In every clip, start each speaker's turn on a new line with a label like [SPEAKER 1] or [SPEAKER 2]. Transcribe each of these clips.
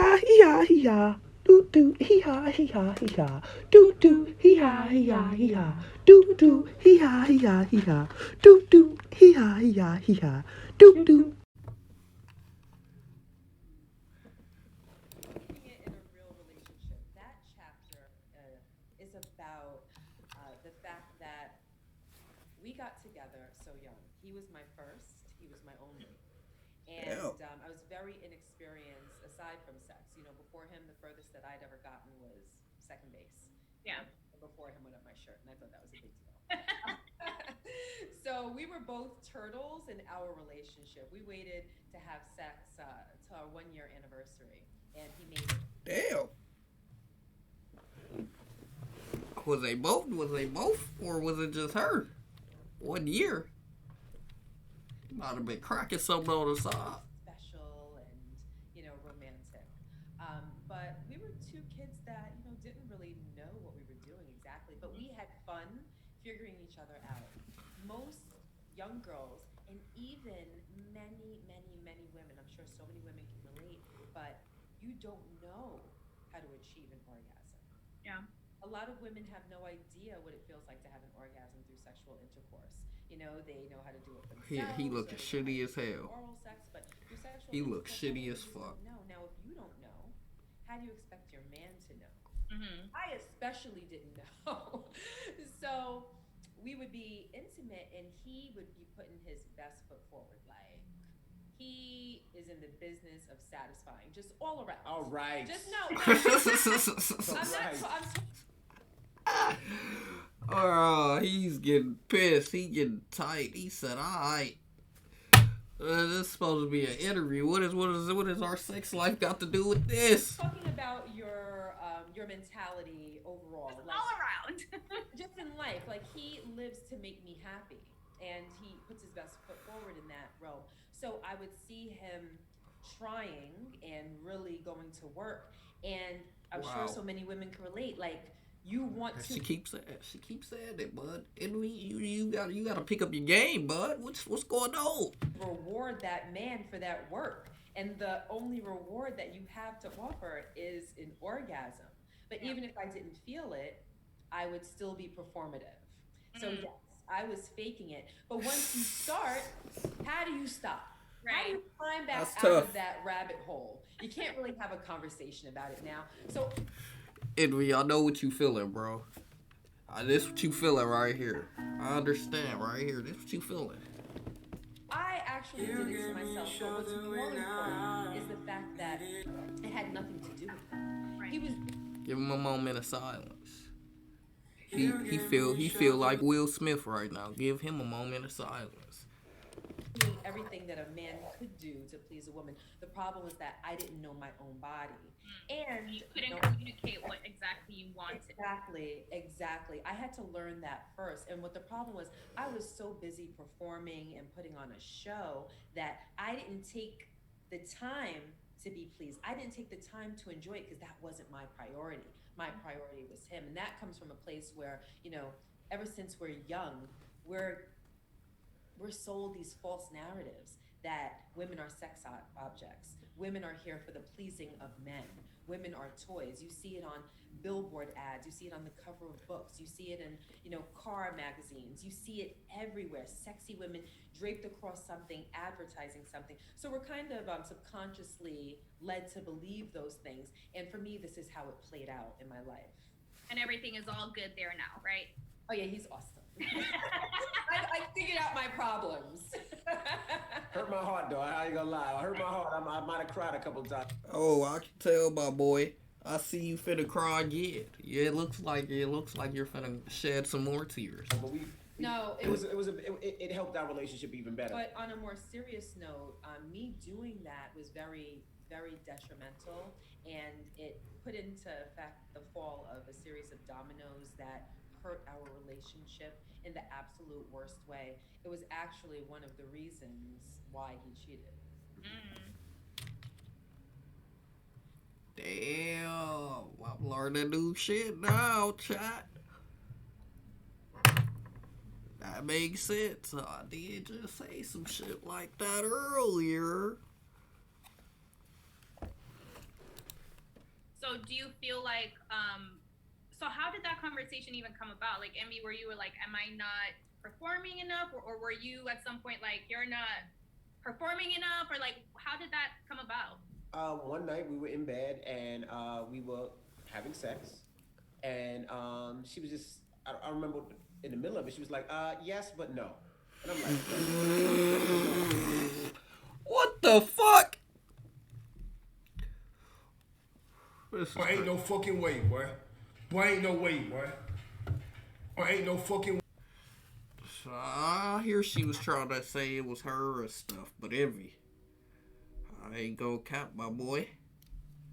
[SPEAKER 1] ha hee ha hee ha. Do do hee ha hee ha hee ha. Do do hee ha hee ha hee ha. Do do hee ha hee ha hee ha. Do do hee ha hee ha hee ha. Do do.
[SPEAKER 2] Keeping it in a real relationship. That chapter is about the fact that we got together so young. He was my first, he was my only.
[SPEAKER 1] Yeah.
[SPEAKER 2] And I was very inexperienced aside from sex. You know, before him, the furthest that I'd ever gotten was second base.
[SPEAKER 3] Yeah.
[SPEAKER 2] And before him went up my shirt, and I thought that was a big deal. So we were both turtles in our relationship. We waited to have sex to our 1 year anniversary, and he made it.
[SPEAKER 1] Damn. Was they both? Was they both? Or was it just her? 1 year? Might have been cracking something on the side.
[SPEAKER 2] Special and romantic. But we were two kids that didn't really know what we were doing exactly, but we had fun figuring each other out. Most young girls, and even many, many, many women, I'm sure so many women can relate, but you don't know how to achieve an orgasm.
[SPEAKER 3] Yeah.
[SPEAKER 2] A lot of women have no idea what it feels like to have an orgasm through sexual intercourse. They know how to do it themselves.
[SPEAKER 1] He looking shitty as hell.
[SPEAKER 2] Oral sex, but through sexual
[SPEAKER 1] He looks
[SPEAKER 2] intercourse,
[SPEAKER 1] shitty as
[SPEAKER 2] you
[SPEAKER 1] fuck.
[SPEAKER 2] don't know. Now, if you don't know, how do you expect your man to know?
[SPEAKER 3] Mm-hmm.
[SPEAKER 2] I especially didn't know. So we would be intimate, and he would be putting his best foot forward. Like, he is in the business of satisfying, just all around.
[SPEAKER 4] All right.
[SPEAKER 2] Just no. I'm
[SPEAKER 4] Right.
[SPEAKER 2] not. I'm
[SPEAKER 1] Oh, he's getting pissed. He getting tight. He said, "Alright, this is supposed to be an interview. What is our sex life got to do with this?"
[SPEAKER 2] talking about your mentality overall,
[SPEAKER 3] Just
[SPEAKER 2] like
[SPEAKER 3] all around.
[SPEAKER 2] just in life. Like, he lives to make me happy, and he puts his best foot forward in that realm. So I would see him trying and really going to work, and I'm sure
[SPEAKER 1] Wow.
[SPEAKER 2] so many women can relate. Like, you want to
[SPEAKER 1] She keeps saying it, bud. And you gotta pick up your game, bud. What's going on?
[SPEAKER 2] reward that man for that work, and the only reward that you have to offer is an orgasm. But
[SPEAKER 3] Yeah.
[SPEAKER 2] even if I didn't feel it, I would still be performative. So
[SPEAKER 3] Mm.
[SPEAKER 2] yes, I was faking it. But once you start, how do you stop? How do
[SPEAKER 3] Right.
[SPEAKER 2] you climb back
[SPEAKER 1] That's
[SPEAKER 2] out
[SPEAKER 1] tough.
[SPEAKER 2] of that rabbit hole? You can't really have a conversation about it now. So
[SPEAKER 1] Edwin, I know what you feeling, bro. This what you feeling right here. I understand right here. This what you feeling.
[SPEAKER 2] I actually did it to myself. But what's more important is the fact that it had nothing to do with him.
[SPEAKER 3] Right.
[SPEAKER 2] He was
[SPEAKER 1] Give him a moment of silence. He feel like Will Smith right now. Give him a moment of silence.
[SPEAKER 2] doing everything that a man could do to please a woman. The problem was that I didn't know my own body. And
[SPEAKER 3] You couldn't communicate what exactly you wanted.
[SPEAKER 2] exactly. I had to learn that first. And what the problem was, I was so busy performing and putting on a show that I didn't take the time to be pleased. I didn't take the time to enjoy it because that wasn't my priority. My priority was him. And that comes from a place where, ever since we're young, we're sold these false narratives that women are sex objects. Women are here for the pleasing of men. Women are toys. You see it on billboard ads. You see it on the cover of books. You see it in, car magazines. You see it everywhere. Sexy women draped across something, advertising something. So we're kind of subconsciously led to believe those things. And for me, this is how it played out in my life.
[SPEAKER 3] And everything is all good there now, right?
[SPEAKER 2] Oh yeah, he's awesome. I figured out my problems.
[SPEAKER 4] Hurt my heart though. I ain't gonna lie. I hurt my heart. I might have cried a couple times.
[SPEAKER 1] Oh, I can tell, my boy. I see you finna cry again. Yeah, it looks like you're finna shed some more tears.
[SPEAKER 4] But
[SPEAKER 2] No,
[SPEAKER 4] it helped our relationship even better.
[SPEAKER 2] But on a more serious note, me doing that was very, very detrimental, and it put into effect the fall of a series of dominoes that hurt our relationship in the absolute worst way. It was actually one of the reasons why he cheated.
[SPEAKER 3] Mm.
[SPEAKER 1] Damn, I'm learning new shit now, chat. That makes sense. I did just say some shit like that earlier.
[SPEAKER 3] So do you feel like so how did that conversation even come about? Like, Emmy, were you like, am I not performing enough, or were you at some point like, you're not performing enough, or like, how did that come about?
[SPEAKER 4] One night we were in bed and we were having sex, and she was just I remember in the middle of it she was like, yes but no, and I'm like,
[SPEAKER 1] What the fuck?
[SPEAKER 5] Boy, ain't no fucking way, boy. Boy, ain't no way, boy. Boy, ain't no fucking way.
[SPEAKER 1] So I hear she was trying to say it was her or stuff, but Envy, I ain't gonna cap, my boy.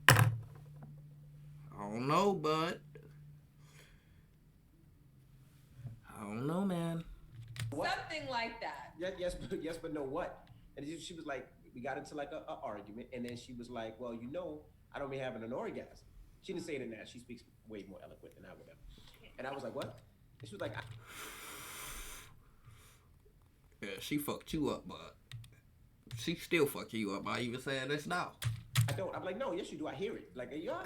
[SPEAKER 1] I don't know, bud. I don't know, man.
[SPEAKER 2] Something like that.
[SPEAKER 4] yes but no what? And she was like, we got into like a argument, and then she was like, well, you know, I don't be having an orgasm. She didn't say it in that. She speaks way more eloquent than I would have. And I was like, what? And she was like,
[SPEAKER 1] Yeah, she fucked you up, but she still fuck you up. I even saying this now.
[SPEAKER 4] I don't. I'm like, no, yes you do. I hear it. Like, you I'm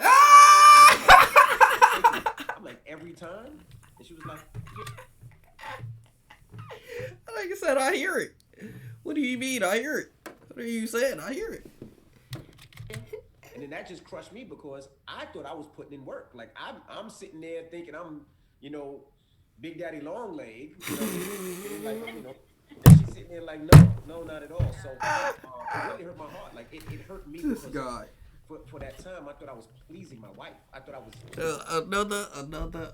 [SPEAKER 4] like, every time? And she was like, yeah.
[SPEAKER 1] Like I said, I hear it. What do you mean? I hear it. What are you saying? I hear it.
[SPEAKER 4] And then that just crushed me because I thought I was putting in work. Like I'm sitting there thinking I'm, you know, Big Daddy Longleg. You know, and she's sitting there like, no, not at all. So it really hurt my heart. Like it hurt me.
[SPEAKER 1] This guy.
[SPEAKER 4] For that time, I thought I was pleasing my wife. I thought I
[SPEAKER 1] was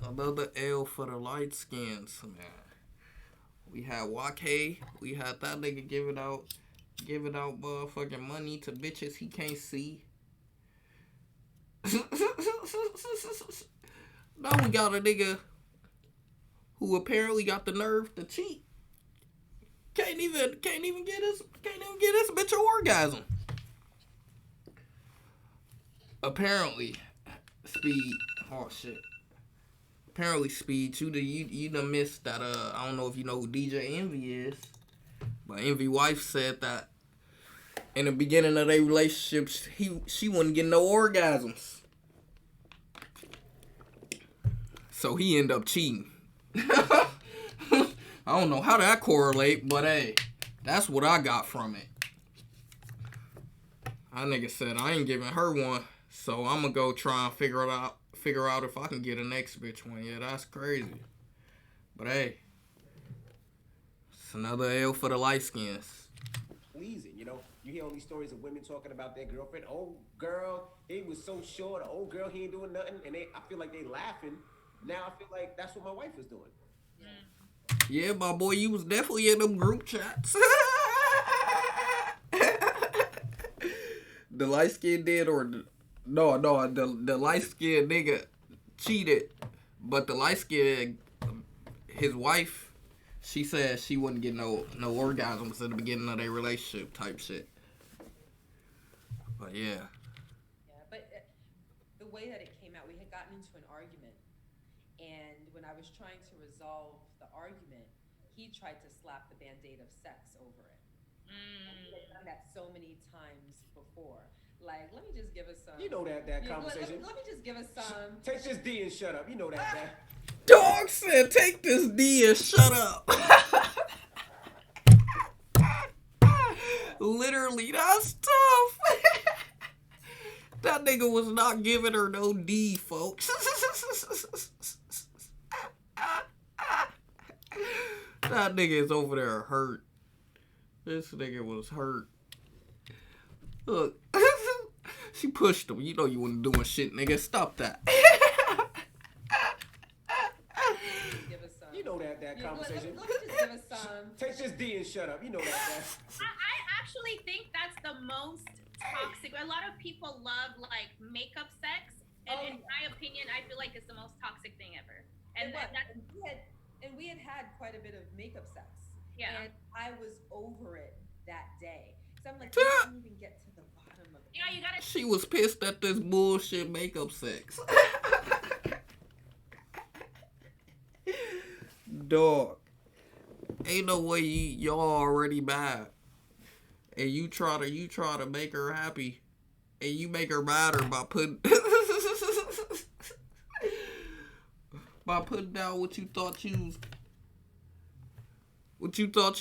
[SPEAKER 1] another L for the Lightskins, man. We had Wake. We had that nigga giving out motherfucking money to bitches he can't see. Now we got a nigga who apparently got the nerve to cheat. Can't even get his bitch an orgasm. Apparently, Speed. Oh shit. Apparently, Speed, you done missed that. I don't know if you know who DJ Envy is, but Envy wife said that in the beginning of their relationship, she wasn't getting no orgasms, so he ended up cheating. I don't know how that correlate, but hey, that's what I got from it. That nigga said I ain't giving her one, so I'm gonna go try and figure out if I can get a next bitch one. Yeah, that's crazy. But hey, it's another L for the Lightskins.
[SPEAKER 4] pleasing. You know, you hear all these stories of women talking about their girlfriend. Oh, girl, he was so short. Oh, girl, he ain't doing nothing. And I feel like they laughing. Now I feel like that's what my wife is doing.
[SPEAKER 1] Yeah, my boy, you was definitely in them group chats. The light skin did, or the light skin nigga cheated, but the light skin, his wife, she said she wouldn't get no orgasms at the beginning of their relationship type shit. But yeah.
[SPEAKER 2] Yeah, but the way that it came out, we had gotten into an argument, and when I was trying to resolve the argument, he tried to slap the Band-Aid of sex over it. And he had done that so many times before. Like, let me just give us some.
[SPEAKER 4] You know that conversation.
[SPEAKER 2] Let me just give us some.
[SPEAKER 4] Take this D and shut up. You know that.
[SPEAKER 1] Dog said, take this D and shut up. Literally, that's tough. That nigga was not giving her no D, folks. That nigga is over there hurt. This nigga was hurt. Look, she pushed him. You know you wasn't doing shit, nigga. Stop that.
[SPEAKER 4] You know that conversation.
[SPEAKER 2] Let me just give us some.
[SPEAKER 4] Take this D and shut up. You know that.
[SPEAKER 3] I actually think that's the most toxic. A lot of people love like makeup sex, and in my opinion, I feel like it's the most toxic thing ever. And
[SPEAKER 2] we had quite a bit of makeup sex.
[SPEAKER 3] Yeah.
[SPEAKER 2] And I was over it that day. So I'm like, you didn't even get to the bottom of it.
[SPEAKER 3] Yeah, you gotta.
[SPEAKER 1] She was pissed at this bullshit makeup sex. Dog, ain't no way y'all already bad, and you try to make her happy, and you make her madder by putting by putting down what you thought you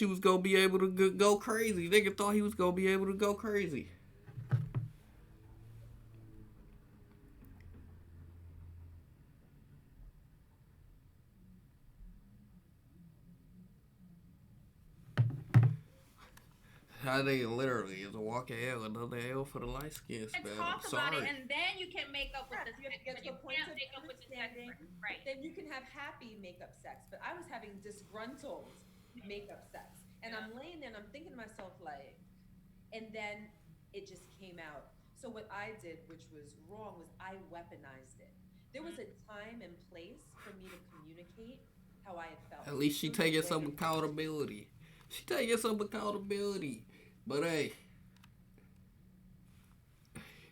[SPEAKER 1] was gonna be able to go crazy. Nigga thought he was gonna be able to go crazy. I think it literally is a walk of hell, another hell for the Lightskins,
[SPEAKER 3] And
[SPEAKER 1] man.
[SPEAKER 3] talk
[SPEAKER 1] I'm
[SPEAKER 3] about it,
[SPEAKER 1] sorry.
[SPEAKER 3] and then you can make up with this.
[SPEAKER 2] You have to get to
[SPEAKER 3] You
[SPEAKER 2] a point
[SPEAKER 3] can't
[SPEAKER 2] of
[SPEAKER 3] make up with this next
[SPEAKER 2] understanding.
[SPEAKER 3] person. Right.
[SPEAKER 2] Then you can have happy makeup sex, but I was having disgruntled makeup sex, and I'm laying there and I'm thinking to myself like, and then it just came out. So what I did, which was wrong, was I weaponized it. There was a time and place for me to communicate how I had felt.
[SPEAKER 1] At least she
[SPEAKER 2] There was a
[SPEAKER 1] taking
[SPEAKER 2] way.
[SPEAKER 1] some accountability. She taking some accountability. But hey,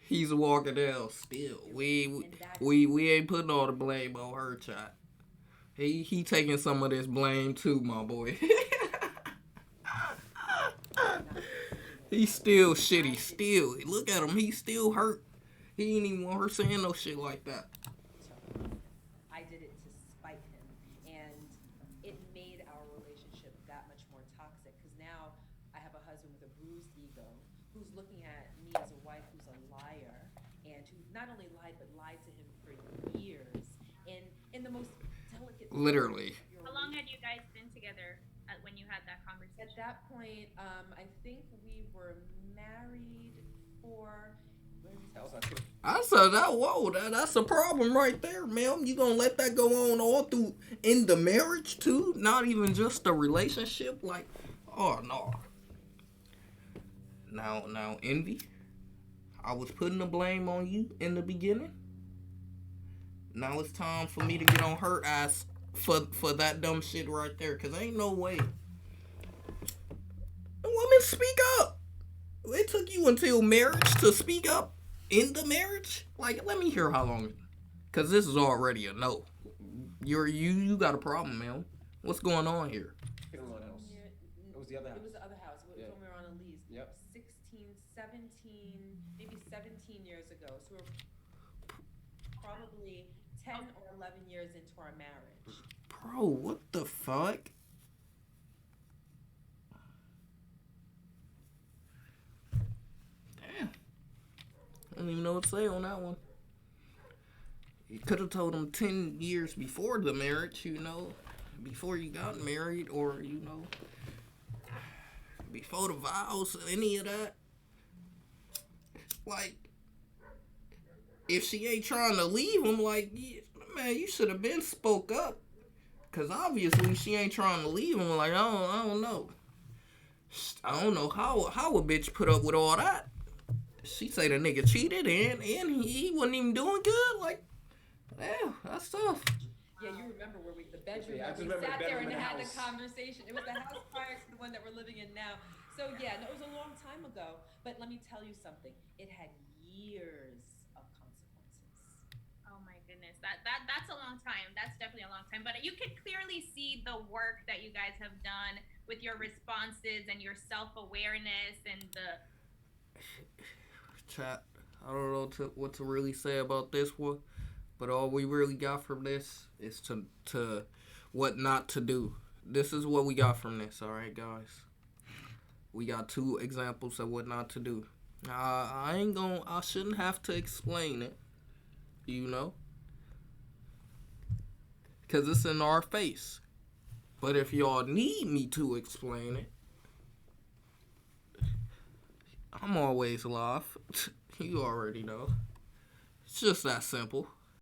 [SPEAKER 1] he's a walking hell still. We ain't putting all the blame on her, child. He taking some of this blame too, my boy. He's still shitty. Still, look at him. He's still hurt. He ain't even want her saying no shit like that.
[SPEAKER 2] I did it to spite him, and it made our relationship that much more toxic. Because now I have a husband with a bruised ego who's looking at me as a wife who's a liar, and who not only lied but lied to him for years, and in the most delicate.
[SPEAKER 1] Literally.
[SPEAKER 3] How long had you guys been together when you had that
[SPEAKER 2] At
[SPEAKER 3] conversation?
[SPEAKER 2] that point, I think we were married for.
[SPEAKER 1] I said that. Whoa, that's a problem right there, ma'am. You gonna let that go on all through in the marriage too? Not even just the relationship. Like, oh no. Now, Envy. I was putting the blame on you in the beginning. Now it's time for me to get on her ass for that dumb shit right there. Cause ain't no way. The woman, speak up. It took you until marriage to speak up in the marriage? Like, let me hear how long. Cause this is already a no. You got a problem, man. What's going on here?
[SPEAKER 4] It was the other house.
[SPEAKER 2] It was the other house. It was
[SPEAKER 4] Yeah.
[SPEAKER 2] when we were on a lease.
[SPEAKER 4] Yep.
[SPEAKER 2] 16, 17, maybe 17 years ago. So we're probably 10 or 11 years into our marriage.
[SPEAKER 1] Bro, what the fuck? Damn. I don't even know what to say on that one. You could have told him 10 years before the marriage, before you got married, or, before the vows, any of that. Like, if she ain't trying to leave him, like, man, you should have been spoke up. Because obviously she ain't trying to leave him. Like, I don't know. I don't know how a bitch put up with all that. She say the nigga cheated and he wasn't even doing good. Like, damn, that's tough.
[SPEAKER 2] Yeah, you remember where the bedroom,
[SPEAKER 4] Yeah, I
[SPEAKER 2] where
[SPEAKER 4] just
[SPEAKER 2] we
[SPEAKER 4] remember the
[SPEAKER 2] sat there
[SPEAKER 4] bedroom
[SPEAKER 2] and
[SPEAKER 4] in the
[SPEAKER 2] had the
[SPEAKER 4] house.
[SPEAKER 2] conversation. It was the house prior to the one that we're living in now. So yeah, no, it was a long time ago. But let me tell you something. It had years of consequences.
[SPEAKER 3] Oh my goodness, that's a long time. That's definitely a long time. But you could clearly see the work that you guys have done with your responses and your self-awareness and the.
[SPEAKER 1] Chat, I don't know what to really say about this one, but all we really got from this is to what not to do. This is what we got from this, all right, guys. We got 2 examples of what not to do. I shouldn't have to explain it, because it's in our face. But if y'all need me to explain it, I'm always live. You already know. It's just that simple.